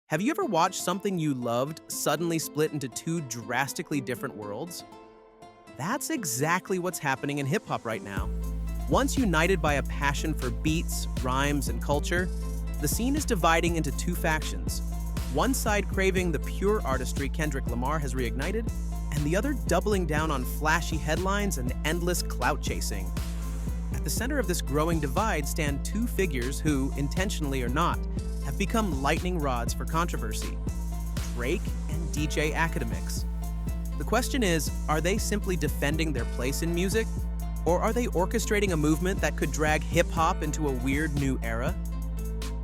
Have you ever watched something you loved suddenly split into two drastically different worlds? That's exactly what's happening in hip-hop right now. Once united by a passion for beats, rhymes, and culture, the scene is dividing into two factions. One side craving the pure artistry Kendrick Lamar has reignited, and the other doubling down on flashy headlines and endless clout-chasing. At the center of this growing divide stand two figures who, intentionally or not, have become lightning rods for controversy: Drake and DJ Akademiks. The question is, are they simply defending their place in music? Or are they orchestrating a movement that could drag hip-hop into a weird new era?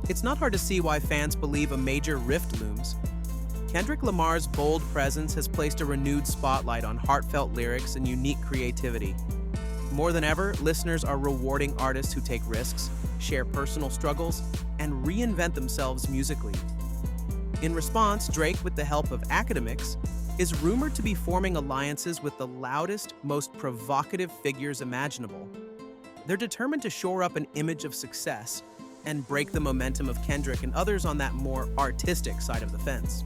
It's not hard to see why fans believe a major rift looms. Kendrick Lamar's bold presence has placed a renewed spotlight on heartfelt lyrics and unique creativity. More than ever, listeners are rewarding artists who take risks, share personal struggles, and reinvent themselves musically. In response, Drake, with the help of Akademiks, is rumored to be forming alliances with the loudest, most provocative figures imaginable. They're determined to shore up an image of success and break the momentum of Kendrick and others on that more artistic side of the fence.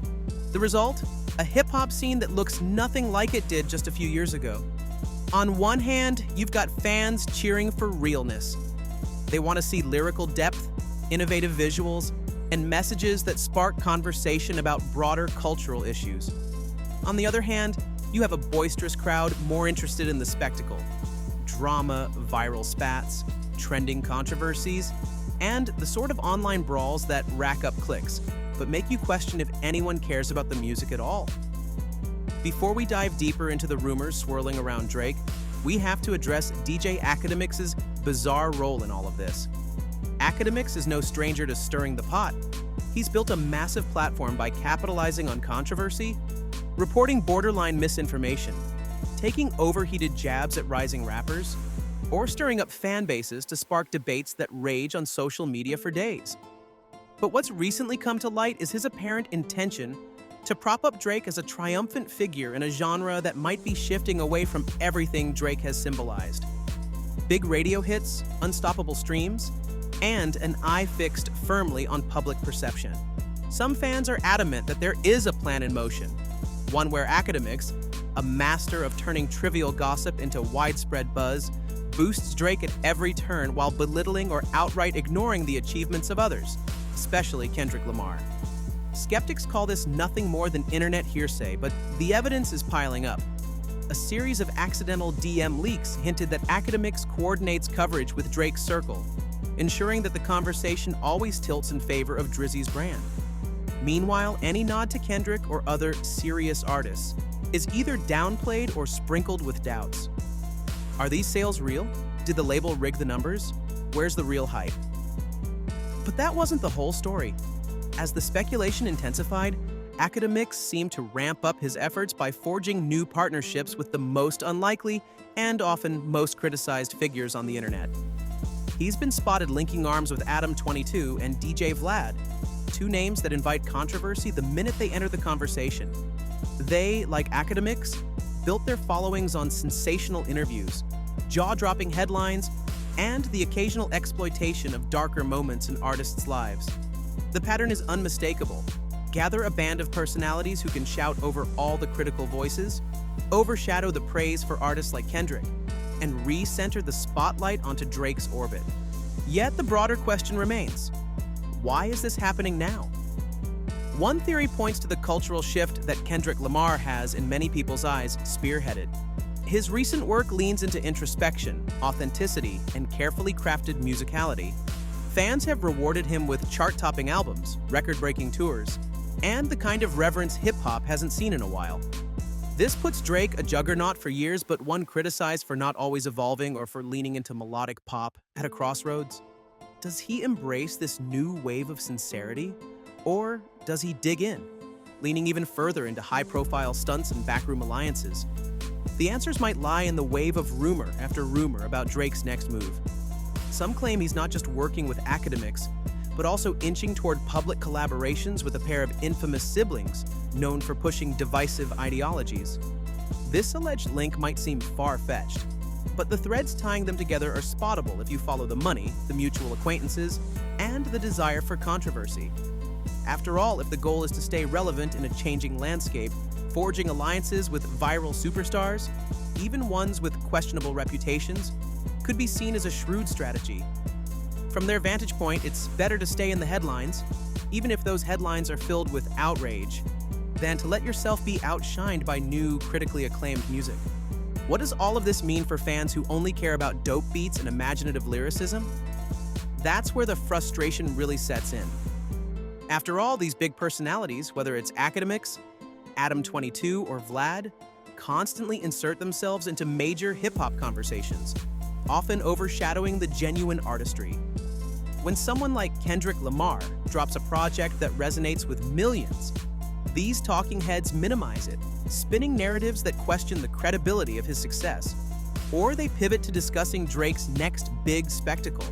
The result? A hip-hop scene that looks nothing like it did just a few years ago. On one hand, you've got fans cheering for realness. They want to see lyrical depth, innovative visuals, and messages that spark conversation about broader cultural issues. On the other hand, you have a boisterous crowd more interested in the spectacle: drama, viral spats, trending controversies, and the sort of online brawls that rack up clicks, but make you question if anyone cares about the music at all. Before we dive deeper into the rumors swirling around Drake, we have to address DJ Akademiks' bizarre role in all of this. Akademiks is no stranger to stirring the pot. He's built a massive platform by capitalizing on controversy, reporting borderline misinformation, taking overheated jabs at rising rappers, or stirring up fan bases to spark debates that rage on social media for days. But what's recently come to light is his apparent intention to prop up Drake as a triumphant figure in a genre that might be shifting away from everything Drake has symbolized. Big radio hits, unstoppable streams, and an eye fixed firmly on public perception. Some fans are adamant that there is a plan in motion, one where Akademiks, a master of turning trivial gossip into widespread buzz, boosts Drake at every turn while belittling or outright ignoring the achievements of others, especially Kendrick Lamar. Skeptics call this nothing more than internet hearsay, but the evidence is piling up. A series of accidental DM leaks hinted that Akademiks coordinates coverage with Drake's circle, ensuring that the conversation always tilts in favor of Drizzy's brand. Meanwhile, any nod to Kendrick or other serious artists is either downplayed or sprinkled with doubts. Are these sales real? Did the label rig the numbers? Where's the real hype? But that wasn't the whole story. As the speculation intensified, Akademiks seemed to ramp up his efforts by forging new partnerships with the most unlikely and often most criticized figures on the internet. He's been spotted linking arms with Adam22 and DJ Vlad, two names that invite controversy the minute they enter the conversation. They, like Akademiks, built their followings on sensational interviews, jaw-dropping headlines, and the occasional exploitation of darker moments in artists' lives. The pattern is unmistakable. Gather a band of personalities who can shout over all the critical voices, overshadow the praise for artists like Kendrick, and re-center the spotlight onto Drake's orbit. Yet the broader question remains: why is this happening now? One theory points to the cultural shift that Kendrick Lamar has, in many people's eyes, spearheaded. His recent work leans into introspection, authenticity, and carefully crafted musicality. Fans have rewarded him with chart-topping albums, record-breaking tours, and the kind of reverence hip-hop hasn't seen in a while. This puts Drake, a juggernaut for years, but one criticized for not always evolving or for leaning into melodic pop, at a crossroads. Does he embrace this new wave of sincerity? Or does he dig in, leaning even further into high-profile stunts and backroom alliances? The answers might lie in the wave of rumor after rumor about Drake's next move. Some claim he's not just working with Akademiks, but also inching toward public collaborations with a pair of infamous siblings known for pushing divisive ideologies. This alleged link might seem far-fetched, but the threads tying them together are spottable if you follow the money, the mutual acquaintances, and the desire for controversy. After all, if the goal is to stay relevant in a changing landscape, forging alliances with viral superstars, even ones with questionable reputations, could be seen as a shrewd strategy. From their vantage point, it's better to stay in the headlines, even if those headlines are filled with outrage, than to let yourself be outshined by new, critically acclaimed music. What does all of this mean for fans who only care about dope beats and imaginative lyricism? That's where the frustration really sets in. After all, these big personalities, whether it's Akademiks, Adam22, or Vlad, constantly insert themselves into major hip-hop conversations, often overshadowing the genuine artistry. When someone like Kendrick Lamar drops a project that resonates with millions, these talking heads minimize it, spinning narratives that question the credibility of his success. Or they pivot to discussing Drake's next big spectacle,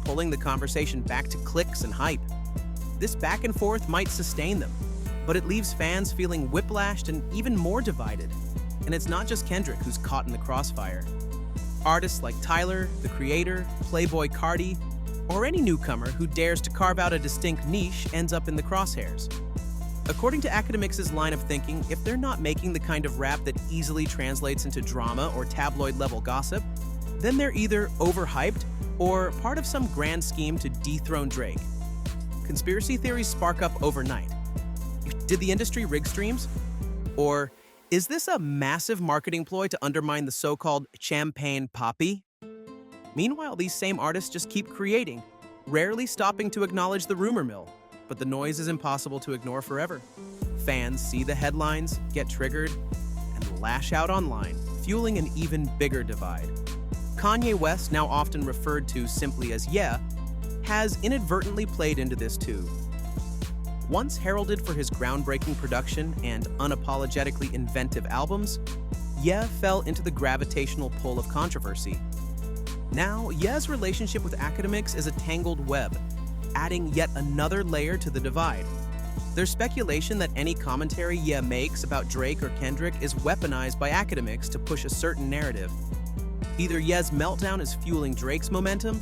pulling the conversation back to clicks and hype. This back and forth might sustain them, but it leaves fans feeling whiplashed and even more divided. And it's not just Kendrick who's caught in the crossfire. Artists like Tyler, The Creator, Playboi Carti, or any newcomer who dares to carve out a distinct niche ends up in the crosshairs. According to Akademiks' line of thinking, if they're not making the kind of rap that easily translates into drama or tabloid-level gossip, then they're either overhyped or part of some grand scheme to dethrone Drake. Conspiracy theories spark up overnight. Did the industry rig streams? Or is this a massive marketing ploy to undermine the so-called champagne poppy? Meanwhile, these same artists just keep creating, rarely stopping to acknowledge the rumor mill. But the noise is impossible to ignore forever. Fans see the headlines, get triggered, and lash out online, fueling an even bigger divide. Kanye West, now often referred to simply as Ye, has inadvertently played into this too. Once heralded for his groundbreaking production and unapologetically inventive albums, Ye fell into the gravitational pull of controversy. Now, Ye's relationship with Akademiks is a tangled web, adding yet another layer to the divide. There's speculation that any commentary Ye makes about Drake or Kendrick is weaponized by Akademiks to push a certain narrative. Either Ye's meltdown is fueling Drake's momentum,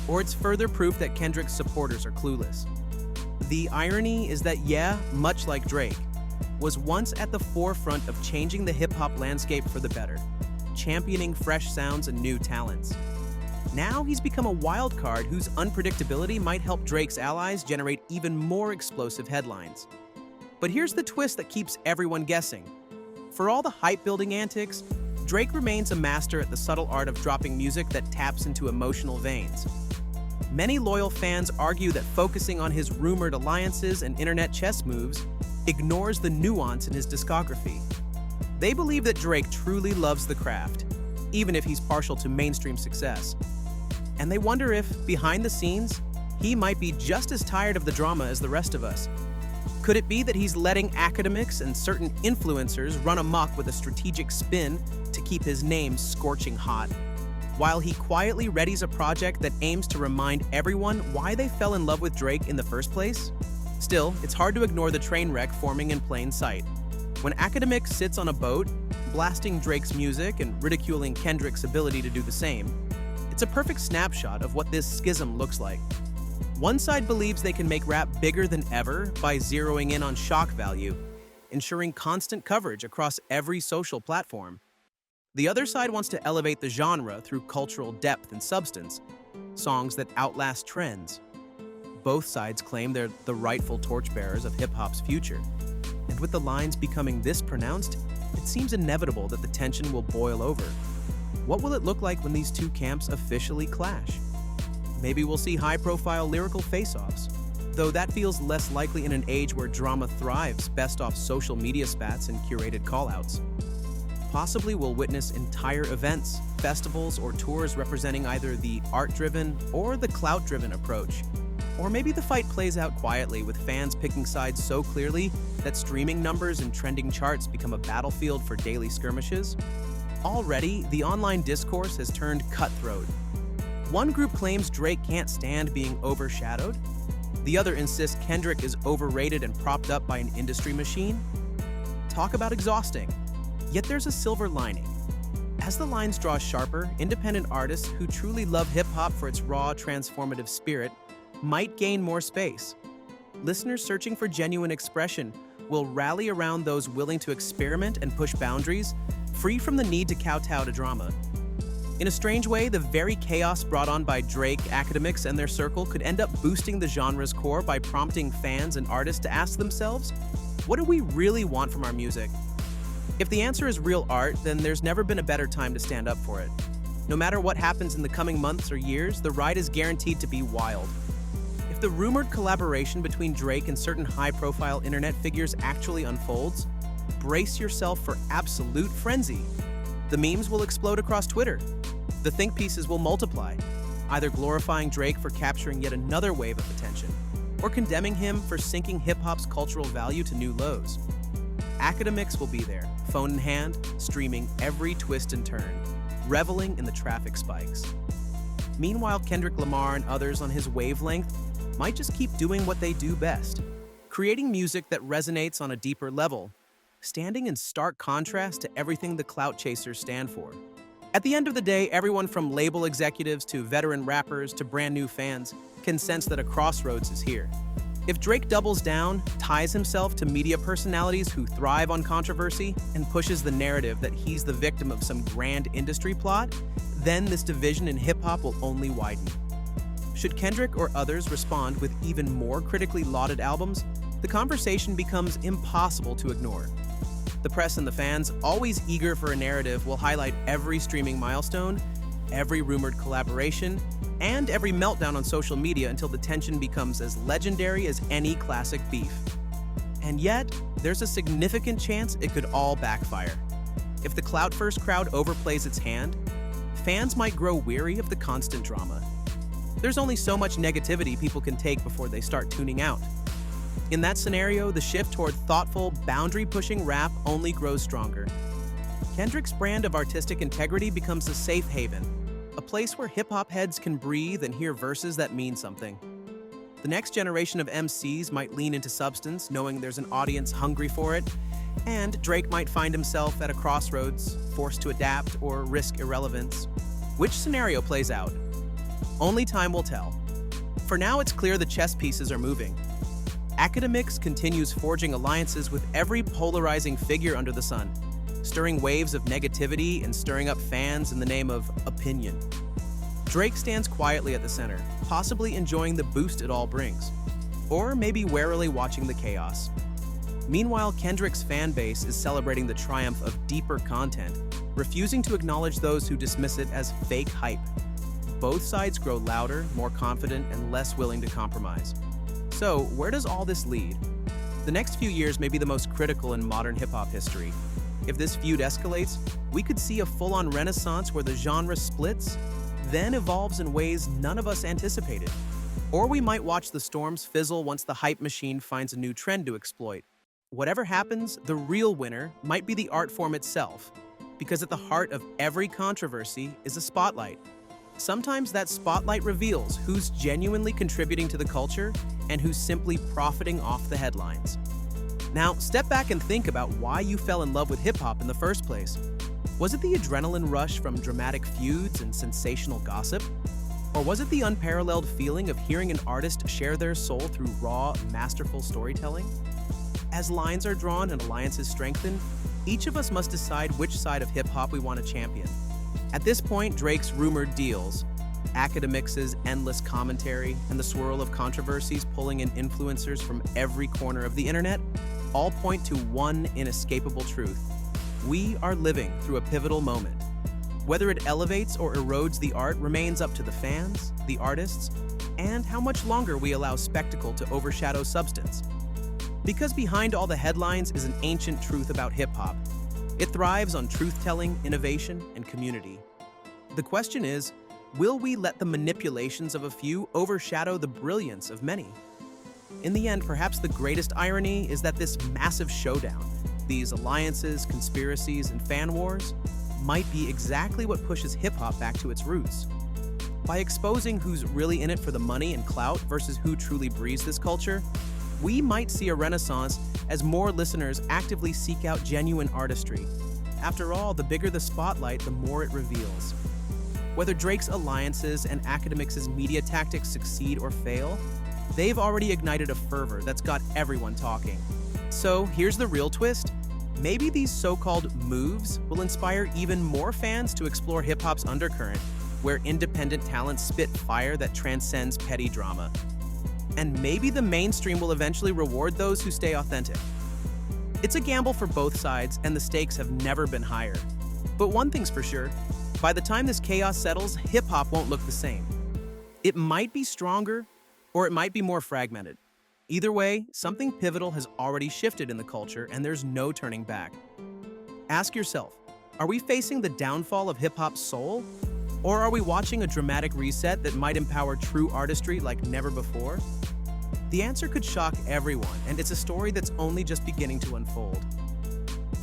or it's further proof that Kendrick's supporters are clueless. The irony is that Ye, much like Drake, was once at the forefront of changing the hip-hop landscape for the better, championing fresh sounds and new talents. Now he's become a wild card whose unpredictability might help Drake's allies generate even more explosive headlines. But here's the twist that keeps everyone guessing. For all the hype-building antics, Drake remains a master at the subtle art of dropping music that taps into emotional veins. Many loyal fans argue that focusing on his rumored alliances and internet chess moves ignores the nuance in his discography. They believe that Drake truly loves the craft, even if he's partial to mainstream success. And they wonder if, behind the scenes, he might be just as tired of the drama as the rest of us. Could it be that he's letting Akademiks and certain influencers run amok with a strategic spin to keep his name scorching hot, while he quietly readies a project that aims to remind everyone why they fell in love with Drake in the first place? Still, it's hard to ignore the train wreck forming in plain sight. When Akademiks sits on a boat, blasting Drake's music and ridiculing Kendrick's ability to do the same, it's a perfect snapshot of what this schism looks like. One side believes they can make rap bigger than ever by zeroing in on shock value, ensuring constant coverage across every social platform. The other side wants to elevate the genre through cultural depth and substance, songs that outlast trends. Both sides claim they're the rightful torchbearers of hip-hop's future. And with the lines becoming this pronounced, it seems inevitable that the tension will boil over. What will it look like when these two camps officially clash? Maybe we'll see high-profile lyrical face-offs, though that feels less likely in an age where drama thrives best off social media spats and curated call-outs. Possibly we'll witness entire events, festivals, or tours representing either the art-driven or the clout-driven approach. Or maybe the fight plays out quietly, with fans picking sides so clearly that streaming numbers and trending charts become a battlefield for daily skirmishes. Already, the online discourse has turned cutthroat. One group claims Drake can't stand being overshadowed. The other insists Kendrick is overrated and propped up by an industry machine. Talk about exhausting. Yet there's a silver lining. As the lines draw sharper, independent artists who truly love hip-hop for its raw, transformative spirit might gain more space. listeners searching for genuine expression will rally around those willing to experiment and push boundaries, free from the need to kowtow to drama. In a strange way, the very chaos brought on by Drake, Akademiks, and their circle could end up boosting the genre's core by prompting fans and artists to ask themselves, what do we really want from our music? If the answer is real art, then there's never been a better time to stand up for it. No matter what happens in the coming months or years, the ride is guaranteed to be wild. If the rumored collaboration between Drake and certain high-profile internet figures actually unfolds, brace yourself for absolute frenzy. The memes will explode across Twitter. The think pieces will multiply, either glorifying Drake for capturing yet another wave of attention, or condemning him for sinking hip-hop's cultural value to new lows. Akademiks will be there, phone in hand, streaming every twist and turn, reveling in the traffic spikes. Meanwhile, Kendrick Lamar and others on his wavelength might just keep doing what they do best, creating music that resonates on a deeper level, standing in stark contrast to everything the clout chasers stand for. At the end of the day, everyone from label executives to veteran rappers to brand new fans can sense that a crossroads is here. If Drake doubles down, ties himself to media personalities who thrive on controversy, and pushes the narrative that he's the victim of some grand industry plot, then this division in hip-hop will only widen. Should Kendrick or others respond with even more critically lauded albums, the conversation becomes impossible to ignore. The press and the fans, always eager for a narrative, will highlight every streaming milestone, every rumored collaboration, and every meltdown on social media until the tension becomes as legendary as any classic beef. And yet, there's a significant chance it could all backfire. If the clout-first crowd overplays its hand, fans might grow weary of the constant drama. There's only so much negativity people can take before they start tuning out. In that scenario, the shift toward thoughtful, boundary-pushing rap only grows stronger. Kendrick's brand of artistic integrity becomes a safe haven, a place where hip-hop heads can breathe and hear verses that mean something. The next generation of MCs might lean into substance, knowing there's an audience hungry for it, and Drake might find himself at a crossroads, forced to adapt or risk irrelevance. Which scenario plays out? Only time will tell. For now, it's clear the chess pieces are moving. Akademiks continues forging alliances with every polarizing figure under the sun, stirring waves of negativity and stirring up fans in the name of opinion. Drake stands quietly at the center, possibly enjoying the boost it all brings, or maybe warily watching the chaos. Meanwhile, Kendrick's fan base is celebrating the triumph of deeper content, refusing to acknowledge those who dismiss it as fake hype. Both sides grow louder, more confident, and less willing to compromise. So, where does all this lead? The next few years may be the most critical in modern hip-hop history. If this feud escalates, we could see a full-on renaissance where the genre splits, then evolves in ways none of us anticipated. Or we might watch the storms fizzle once the hype machine finds a new trend to exploit. Whatever happens, the real winner might be the art form itself, because at the heart of every controversy is a spotlight. Sometimes that spotlight reveals who's genuinely contributing to the culture and who's simply profiting off the headlines. Now, step back and think about why you fell in love with hip-hop in the first place. Was it the adrenaline rush from dramatic feuds and sensational gossip? Or was it the unparalleled feeling of hearing an artist share their soul through raw, masterful storytelling? As lines are drawn and alliances strengthen, each of us must decide which side of hip-hop we want to champion. At this point, Drake's rumored deals, Akademiks' endless commentary, and the swirl of controversies pulling in influencers from every corner of the internet all point to one inescapable truth. We are living through a pivotal moment. Whether it elevates or erodes the art remains up to the fans, the artists, and how much longer we allow spectacle to overshadow substance. Because behind all the headlines is an ancient truth about hip-hop. It thrives on truth-telling, innovation, and community. The question is, will we let the manipulations of a few overshadow the brilliance of many? In the end, perhaps the greatest irony is that this massive showdown, these alliances, conspiracies, and fan wars, might be exactly what pushes hip-hop back to its roots. By exposing who's really in it for the money and clout versus who truly breathes this culture, we might see a renaissance as more listeners actively seek out genuine artistry. After all, the bigger the spotlight, the more it reveals. Whether Drake's alliances and Akademiks' media tactics succeed or fail, they've already ignited a fervor that's got everyone talking. So here's the real twist. Maybe these so-called moves will inspire even more fans to explore hip-hop's undercurrent, where independent talents spit fire that transcends petty drama. And maybe the mainstream will eventually reward those who stay authentic. It's a gamble for both sides, and the stakes have never been higher. But one thing's for sure, by the time this chaos settles, hip-hop won't look the same. It might be stronger, or it might be more fragmented. Either way, something pivotal has already shifted in the culture, and there's no turning back. Ask yourself, are we facing the downfall of hip-hop's soul? Or are we watching a dramatic reset that might empower true artistry like never before? The answer could shock everyone, and it's a story that's only just beginning to unfold.